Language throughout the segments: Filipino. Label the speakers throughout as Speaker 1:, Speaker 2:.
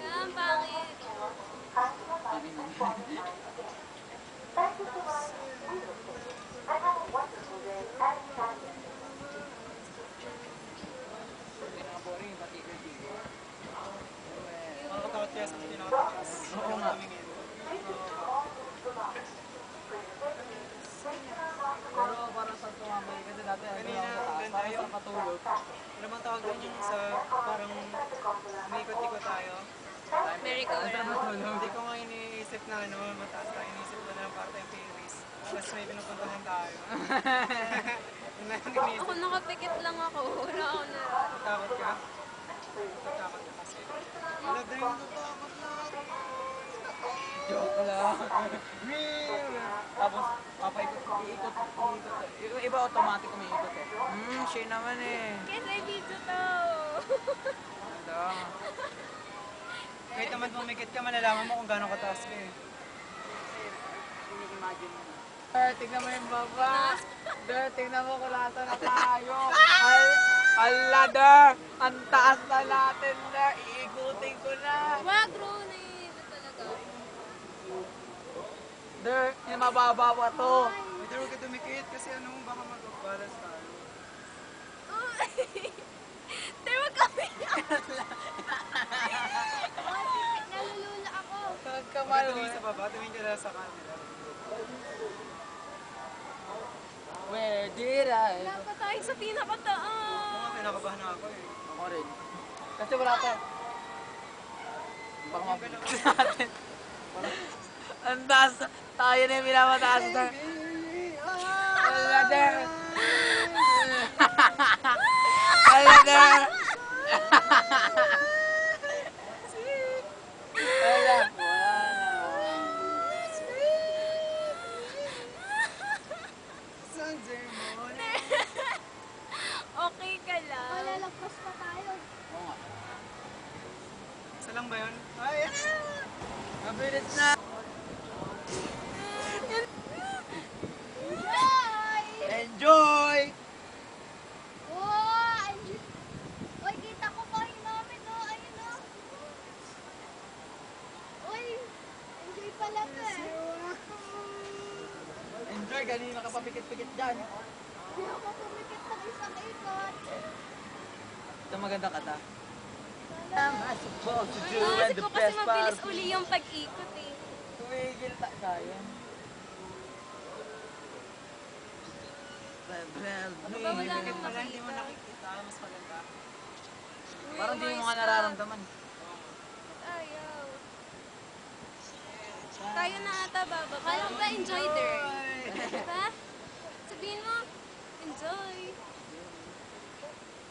Speaker 1: Yan, pangit.
Speaker 2: Nakakatakot kaya sa pinakataas.
Speaker 3: Oo nga. Pero parang sa tumamay kasi dati
Speaker 2: Kanina,
Speaker 3: ako
Speaker 2: ganda
Speaker 3: sa
Speaker 2: yung
Speaker 3: patulog.
Speaker 2: Ano bang tawag doon yung sa parang umikot-ikot tayo?
Speaker 1: Merry-go-round.
Speaker 2: Hindi ko nga iniisip na ano, mataas tayo. Iniisip ko na lang para tayong Paris. Tapos may pinupuntahan tayo. Yun lang ang iniisip.
Speaker 1: Ako nakapikit lang ako. Wala ako na.
Speaker 2: Takot ka? Takot ka kasi. Wala din yung natakot na.
Speaker 3: Joke lang. Tapos, iikot. Yung iba automatic umiikot eh. Siya naman eh.
Speaker 1: Kasi video to.
Speaker 3: Ganda.
Speaker 2: Kahit naman pumikit ka, malalaman mo kung gano'ng kataas ka eh.
Speaker 3: Ini-imagine mo na. Tignan mo yung baba. Tignan mo kung nasa na tayo. Ala, Der! Ang taas na natin, Der! Iikutin ko na.
Speaker 1: Wag, Ronnie. Ito talaga.
Speaker 3: Der, yung mababa pa to.
Speaker 2: Pwede huwag ka dumikit kasi ano, baka mag-balance tayo.
Speaker 1: Tay, wag kami. Nalulula ako.
Speaker 2: Huwag
Speaker 3: Pagkamal
Speaker 2: ka tumingin sa baba, tumingin ka lang sa camera.
Speaker 3: Where did I?
Speaker 1: Wala pa tayo sa
Speaker 2: Ako
Speaker 1: pinakataas.
Speaker 2: nga, pinakabahan na ako eh.
Speaker 3: Ako rin. Kasi wala pa. Baka
Speaker 2: Yung galaw.
Speaker 3: natin. Ang taas. Tayo na yung pinamataas na. Wala, Der. Wala, Der. Wala.
Speaker 2: Sunday morning.
Speaker 1: Okay ka lang. Malalagpas pa tayo.
Speaker 3: Oo nga.
Speaker 2: Isa lang ba yun? Ay!
Speaker 3: Mabilis na. Enjoy!
Speaker 1: Wow! Uy, kita ko pa yung namin, no? Ayun, no? Uy, enjoy pala to eh.
Speaker 3: Enjoy, kanina ka pa pikit-pikit dyan.
Speaker 1: Hindi ako pumikit ng isang ikot.
Speaker 3: Ito maganda kata.
Speaker 1: Wala.
Speaker 3: I'm supposed to do
Speaker 1: Naisip
Speaker 3: and the
Speaker 1: ko kasi
Speaker 3: best part
Speaker 1: mabilis
Speaker 3: of
Speaker 1: uli yung pag-ikot eh.
Speaker 3: tumigil tayo.
Speaker 1: Ano ba, wala nang
Speaker 2: Wala, hindi mo
Speaker 1: makita.
Speaker 2: nakikita. Mas maganda.
Speaker 3: Parang di mo nga nararamdaman.
Speaker 1: Ayaw. Tayo na ata, Baba. Kaya mo ba enjoy there? Diba? Sabihin mo, enjoy.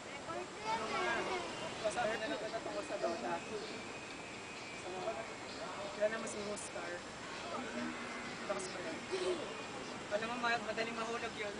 Speaker 1: Record yan eh.
Speaker 2: Pasabi na lang kita tungkol sa Dota. Kaya naman si Oscar. Tapos ba yan? Alam mo, madaling mahulog yun.